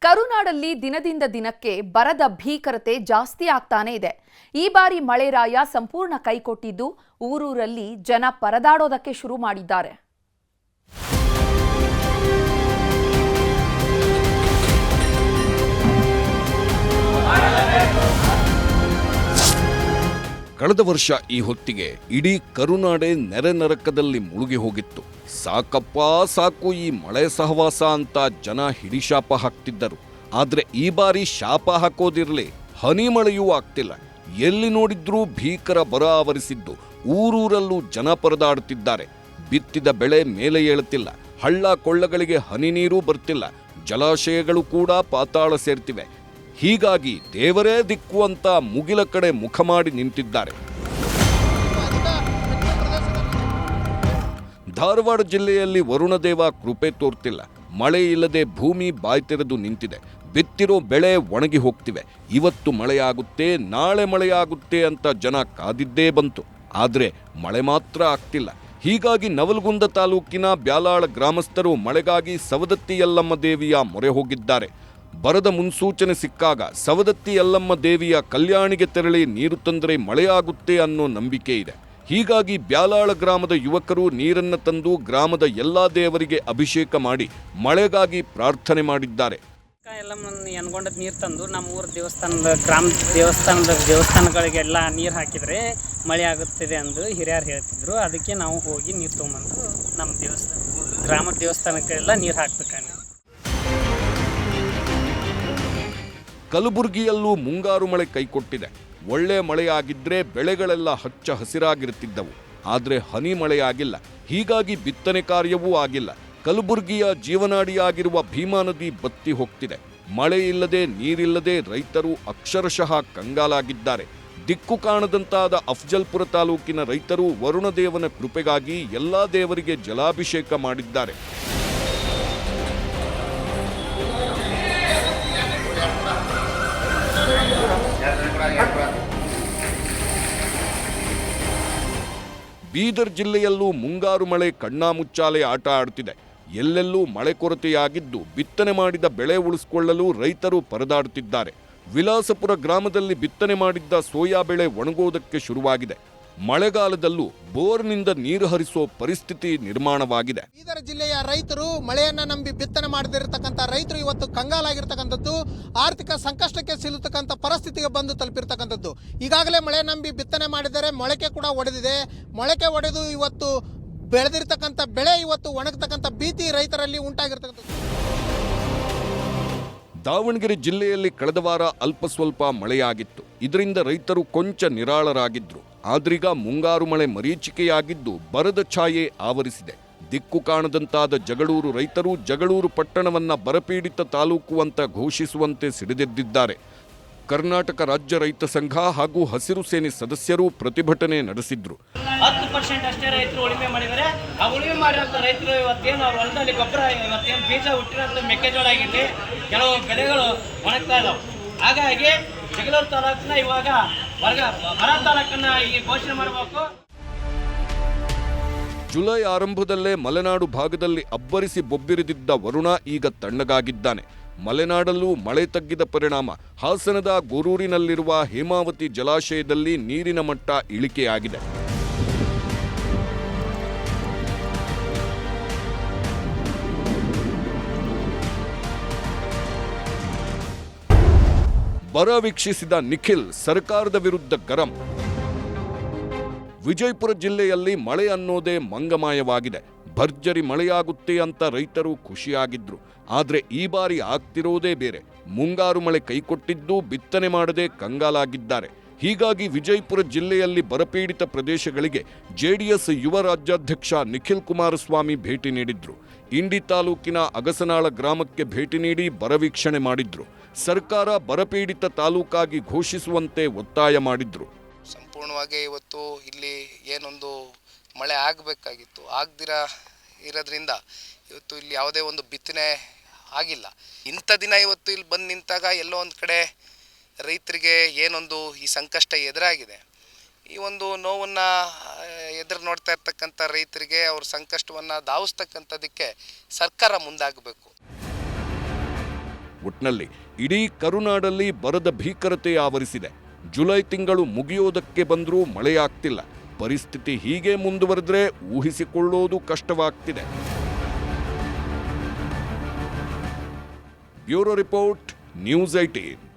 ಕರುನಾಡಲ್ಲಿ ದಿನದಿಂದ ದಿನಕ್ಕೆ ಬರದ ಭೀಕರತೆ ಜಾಸ್ತಿ ಆಗ್ತಾನೆ ಇದೆ. ಈ ಬಾರಿ ಮಳೆರಾಯ ಸಂಪೂರ್ಣ ಕೈಕೊಟ್ಟಿದ್ದು ಊರೂರಲ್ಲಿ ಜನ ಪರದಾಡೋದಕ್ಕೆ ಶುರು ಮಾಡಿದ್ದಾರೆ. ಕಳೆದ ವರ್ಷ ಈ ಹೊತ್ತಿಗೆ ಇಡೀ ಕರುನಾಡೆ ನೆರೆ ನರಕದಲ್ಲಿ ಮುಳುಗಿ ಹೋಗಿತ್ತು. ಸಾಕಪ್ಪ ಸಾಕು ಈ ಮಳೆ ಸಹವಾಸ ಅಂತ ಜನ ಹಿಡಿಶಾಪ ಹಾಕ್ತಿದ್ದರು. ಆದ್ರೆ ಈ ಬಾರಿ ಶಾಪ ಹಾಕೋದಿರಲಿ, ಹನಿ ಮಳೆಯೂ ಆಗ್ತಿಲ್ಲ. ಎಲ್ಲಿ ನೋಡಿದ್ರೂ ಭೀಕರ ಬರ ಆವರಿಸಿದ್ದು ಊರೂರಲ್ಲೂ ಜನ ಪರದಾಡುತ್ತಿದ್ದಾರೆ. ಬಿತ್ತಿದ ಬೆಳೆ ಮೇಲೆ ಏಳುತ್ತಿಲ್ಲ, ಹಳ್ಳ ಕೊಳ್ಳಗಳಿಗೆ ಹನಿ ನೀರು ಬರ್ತಿಲ್ಲ, ಜಲಾಶಯಗಳು ಕೂಡ ಪಾತಾಳ ಸೇರ್ತಿವೆ. ಹೀಗಾಗಿ ದೇವರೇ ದಿಕ್ಕು ಅಂತ ಮುಗಿಲ ಕಡೆ ಮುಖ ಮಾಡಿ ನಿಂತಿದ್ದಾರೆ. ಧಾರವಾಡ ಜಿಲ್ಲೆಯಲ್ಲಿ ವರುಣದೇವ ಕೃಪೆ ತೋರ್ತಿಲ್ಲ. ಮಳೆ ಇಲ್ಲದೆ ಭೂಮಿ ಬಾಯ್ತೆರೆದು ನಿಂತಿದೆ. ಬಿತ್ತಿರೋ ಬೆಳೆ ಒಣಗಿ ಹೋಗ್ತಿವೆ. ಇವತ್ತು ಮಳೆಯಾಗುತ್ತೆ, ನಾಳೆ ಮಳೆಯಾಗುತ್ತೆ ಅಂತ ಜನ ಕಾದಿದ್ದೇ ಬಂತು. ಆದ್ರೆ ಮಳೆ ಮಾತ್ರ ಆಗ್ತಿಲ್ಲ. ಹೀಗಾಗಿ ನವಲಗುಂದ ತಾಲೂಕಿನ ಬ್ಯಾಲಾಳ ಗ್ರಾಮಸ್ಥರು ಮಳೆಗಾಗಿ ಸವದತ್ತಿ ಯಲ್ಲಮ್ಮ ದೇವಿಯ ಮೊರೆ ಹೋಗಿದ್ದಾರೆ. ಬರದ ಮುನ್ಸೂಚನೆ ಸಿಕ್ಕಾಗ ಸವದತ್ತಿ ಯಲ್ಲಮ್ಮ ದೇವಿಯ ಕಲ್ಯಾಣಿಗೆ ತೆರಳಿ ನೀರು ತಂದರೆ ಮಳೆಯಾಗುತ್ತೆ ಅನ್ನೋ ನಂಬಿಕೆ ಇದೆ. ಹೀಗಾಗಿ ಬ್ಯಾಲಾಳ ಗ್ರಾಮದ ಯುವಕರು ನೀರನ್ನು ತಂದು ಗ್ರಾಮದ ಎಲ್ಲಾ ದೇವರಿಗೆ ಅಭಿಷೇಕ ಮಾಡಿ ಮಳೆಗಾಗಿ ಪ್ರಾರ್ಥನೆ ಮಾಡಿದ್ದಾರೆ. ಎನ್ಗೊಂಡ ನೀರು ತಂದು ನಮ್ಮ ಊರ ದೇವಸ್ಥಾನಗಳಿಗೆಲ್ಲ ನೀರು ಹಾಕಿದರೆ ಮಳೆ ಆಗುತ್ತದೆ ಎಂದು ಹಿರಿಯರು ಹೇಳ್ತಿದ್ರು. ಅದಕ್ಕೆ ನಾವು ಹೋಗಿ ನೀರು ತೊಗೊಂಬಂದು ನಮ್ಮ ಗ್ರಾಮದ ದೇವಸ್ಥಾನಕ್ಕೆಲ್ಲ ನೀರು ಹಾಕ್ಬೇಕಂದ್ರೆ. ಕಲಬುರಗಿಯಲ್ಲೂ ಮುಂಗಾರು ಮಳೆ ಕೈಕೊಟ್ಟಿದೆ. ಒಳ್ಳೆ ಮಳೆಯಾಗಿದ್ರೆ ಬೆಳೆಗಳೆಲ್ಲ ಹಚ್ಚ ಹಸಿರಾಗಿರುತ್ತಿದ್ದವು. ಆದರೆ ಹನಿ ಮಳೆಯಾಗಿಲ್ಲ. ಹೀಗಾಗಿ ಬಿತ್ತನೆ ಕಾರ್ಯವೂ ಆಗಿಲ್ಲ. ಕಲಬುರಗಿಯ ಜೀವನಾಡಿಯಾಗಿರುವ ಭೀಮಾ ನದಿ ಬತ್ತಿ ಹೋಗ್ತಿದೆ. ಮಳೆ ಇಲ್ಲದೆ ನೀರಿಲ್ಲದೆ ರೈತರು ಅಕ್ಷರಶಃ ಕಂಗಾಲಾಗಿದ್ದಾರೆ. ದಿಕ್ಕು ಕಾಣದಂತಾದ ಅಫ್ಜಲ್ಪುರ ತಾಲೂಕಿನ ರೈತರು ವರುಣದೇವನ ಕೃಪೆಗಾಗಿ ಎಲ್ಲಾ ದೇವರಿಗೆ ಜಲಾಭಿಷೇಕ ಮಾಡಿದ್ದಾರೆ. ಬೀದರ್ ಜಿಲ್ಲೆಯಲ್ಲೂ ಮುಂಗಾರು ಮಳೆ ಕಣ್ಣಾಮುಚ್ಚಾಲೆ ಆಟ ಆಡುತ್ತಿದೆ. ಎಲ್ಲೆಲ್ಲೂ ಮಳೆ ಕೊರತೆಯಾಗಿದ್ದು ಬಿತ್ತನೆ ಮಾಡಿದ ಬೆಳೆ ಉಳಿಸಿಕೊಳ್ಳಲು ರೈತರು ಪರದಾಡುತ್ತಿದ್ದಾರೆ. ವಿಲಾಸಪುರ ಗ್ರಾಮದಲ್ಲಿ ಬಿತ್ತನೆ ಮಾಡಿದ್ದ ಸೋಯಾ ಬೆಳೆ ಒಣಗೋದಕ್ಕೆ ಶುರುವಾಗಿದೆ. ಮಳೆಗಾಲದಲ್ಲೂ ಬೋರ್ನಿಂದ ನೀರು ಹರಿಸೋ ಪರಿಸ್ಥಿತಿ ನಿರ್ಮಾಣವಾಗಿದೆ. ಬೀದರ್ ಜಿಲ್ಲೆಯ ರೈತರು ಮಳೆಯನ್ನ ನಂಬಿ ಬಿತ್ತನೆ ಮಾಡದಿರತಕ್ಕಂಥ ರೈತರು ಇವತ್ತು ಕಂಗಾಲಾಗಿರ್ತಕ್ಕಂಥದ್ದು, ಆರ್ಥಿಕ ಸಂಕಷ್ಟಕ್ಕೆ ಸಿಲುತಕ್ಕಂಥ ಪರಿಸ್ಥಿತಿಗೆ ಬಂದು ತಲುಪಿರ್ತಕ್ಕಂಥದ್ದು. ಈಗಾಗಲೇ ಮಳೆ ನಂಬಿ ಬಿತ್ತನೆ ಮಾಡಿದರೆ ಮೊಳಕೆ ಕೂಡ ಒಡೆದಿದೆ. ಮೊಳಕೆ ಒಡೆದು ಇವತ್ತು ಬೆಳೆದಿರ್ತಕ್ಕಂಥ ಬೆಳೆ ಇವತ್ತು ಒಣಗತಕ್ಕಂಥ ಭೀತಿ ರೈತರಲ್ಲಿ ಉಂಟಾಗಿರ್ತಕ್ಕಂಥದ್ದು. ದಾವಣಗೆರೆ ಜಿಲ್ಲೆಯಲ್ಲಿ ಕಳೆದ ವಾರ ಅಲ್ಪ ಸ್ವಲ್ಪ ಮಳೆಯಾಗಿತ್ತು. ಇದರಿಂದ ರೈತರು ಕೊಂಚ ನಿರಾಳರಾಗಿದ್ರು. ಆದ್ರೀಗ ಮುಂಗಾರು ಮಳೆ ಮರೀಚಿಕೆಯಾಗಿದ್ದು ಬರದ ಛಾಯೆ ಆವರಿಸಿದೆ. ದಿಕ್ಕು ಕಾಣದಂತಾದ ಜಗಳೂರು ರೈತರು ಜಗಳೂರು ಪಟ್ಟಣವನ್ನ ಬರಪೀಡಿತ ತಾಲೂಕು ಅಂತ ಘೋಷಿಸುವಂತೆ ಸಿಡಿದೆದ್ದಿದ್ದಾರೆ. ಕರ್ನಾಟಕ ರಾಜ್ಯ ರೈತ ಸಂಘ ಹಾಗೂ ಹಸಿರು ಸೇನೆ ಸದಸ್ಯರು ಪ್ರತಿಭಟನೆ ನಡೆಸಿದ್ರು. 10% ಅಷ್ಟೇ ರೈತರು ಉಳಿಮೆ ಮಾಡಿದರೆ, ಆ ಉಳಿಮೆ ಮಾಡಿರೋಂಥ ರೈತರು ಇವತ್ತೇನು ಅವ್ರ ಹೊಲದಲ್ಲಿ ಗೊಬ್ಬರ ಇವತ್ತೇನು ಬೀಜ ಹುಟ್ಟಿರೋಂಥ ಮೆಕ್ಕೆಜೋಳ ಆಗಿರಲಿ, ಕೆಲವು ಬೆಳೆಗಳು ಒಣಗ್ತಾ ಇದಾವೆ. ಹಾಗಾಗಿ ಜಗಳೂರು ತಾಲೂಕನ್ನ ಇವಾಗ ಬರ ತಾಲೂಕನ್ನ ಈಗ ಘೋಷಣೆ ಮಾಡಬೇಕು. ಜುಲೈ ಆರಂಭದಲ್ಲೇ ಮಲೆನಾಡು ಭಾಗದಲ್ಲಿ ಅಬ್ಬರಿಸಿ ಬೊಬ್ಬಿರಿದಿದ್ದ ವರುಣ ಈಗ ತಣ್ಣಗಾಗಿದ್ದಾನೆ. ಮಲೆನಾಡಲ್ಲೂ ಮಳೆ ತಗ್ಗಿದ ಪರಿಣಾಮ ಹಾಸನದ ಗೊರೂರಿನಲ್ಲಿರುವ ಹೇಮಾವತಿ ಜಲಾಶಯದಲ್ಲಿ ನೀರಿನ ಮಟ್ಟ ಇಳಿಕೆಯಾಗಿದೆ. ಬರ ವೀಕ್ಷಿಸಿದ ನಿಖಿಲ್ ಸರ್ಕಾರದ ವಿರುದ್ಧ ಗರಂ. ವಿಜಯಪುರ ಜಿಲ್ಲೆಯಲ್ಲಿ ಮಳೆ ಅನ್ನೋದೇ ಮಂಗಮಾಯವಾಗಿದೆ. ಭರ್ಜರಿ ಮಳೆಯಾಗುತ್ತೆ ಅಂತ ರೈತರು ಖುಷಿಯಾಗಿದ್ರು. ಆದ್ರೆ ಈ ಬಾರಿ ಆಗ್ತಿರೋದೇ ಬೇರೆ. ಮುಂಗಾರು ಮಳೆ ಕೈಕೊಟ್ಟಿದ್ದು ಬಿತ್ತನೆ ಮಾಡದೆ ಕಂಗಾಲಾಗಿದ್ದಾರೆ. ಹೀಗಾಗಿ ವಿಜಯಪುರ ಜಿಲ್ಲೆಯಲ್ಲಿ ಬರಪೀಡಿತ ಪ್ರದೇಶಗಳಿಗೆ ಜೆಡಿಎಸ್ ಯುವ ರಾಜ್ಯಾಧ್ಯಕ್ಷ ನಿಖಿಲ್ ಕುಮಾರಸ್ವಾಮಿ ಭೇಟಿ ನೀಡಿದ್ರು. ಇಂಡಿ ತಾಲೂಕಿನ ಅಗಸನಾಳ ಗ್ರಾಮಕ್ಕೆ ಭೇಟಿ ನೀಡಿ ಬರ ವೀಕ್ಷಣೆ ಮಾಡಿದ್ರು. ಸರ್ಕಾರ ಬರಪೀಡಿತ ತಾಲೂಕಾಗಿ ಘೋಷಿಸುವಂತೆ ಒತ್ತಾಯ ಮಾಡಿದ್ರು. ಸಂಪೂರ್ಣವಾಗಿ ಇವತ್ತು ಇಲ್ಲಿ ಏನೊಂದು ಮಳೆ ಆಗಬೇಕಾಗಿತ್ತು, ಆಗದಿರ ಇರೋದ್ರಿಂದ ಇವತ್ತು ಇಲ್ಲಿ ಯಾವುದೇ ಒಂದು ಬಿತ್ತನೆ ಆಗಿಲ್ಲ. ಇಂಥ ದಿನ ಇವತ್ತು ಇಲ್ಲಿ ಬಂದು ನಿಂತಾಗ ಎಲ್ಲೋ ಒಂದು ಕಡೆ ರೈತರಿಗೆ ಏನೊಂದು ಈ ಸಂಕಷ್ಟ ಎದುರಾಗಿದೆ. ಈ ಒಂದು ನೋವನ್ನು ಎದುರು ನೋಡ್ತಾ ಇರ್ತಕ್ಕಂಥ ರೈತರಿಗೆ ಅವ್ರ ಸಂಕಷ್ಟವನ್ನು ಧಾವಿಸ್ತಕ್ಕಂಥದ್ದಕ್ಕೆ ಸರ್ಕಾರ ಮುಂದಾಗಬೇಕು. ಒಟ್ನಲ್ಲಿ ಇಡೀ ಕರುನಾಡಲ್ಲಿ ಬರದ ಭೀಕರತೆ ಆವರಿಸಿದೆ. ಜುಲೈ ತಿಂಗಳು ಮುಗಿಯೋದಕ್ಕೆ ಬಂದರೂ ಮಳೆಯಾಗ್ತಿಲ್ಲ. ಪರಿಸ್ಥಿತಿ ಹೀಗೆ ಮುಂದುವರೆದ್ರೆ ಊಹಿಸಿಕೊಳ್ಳೋದು ಕಷ್ಟವಾಗ್ತಿದೆ. Bureau report, news 18.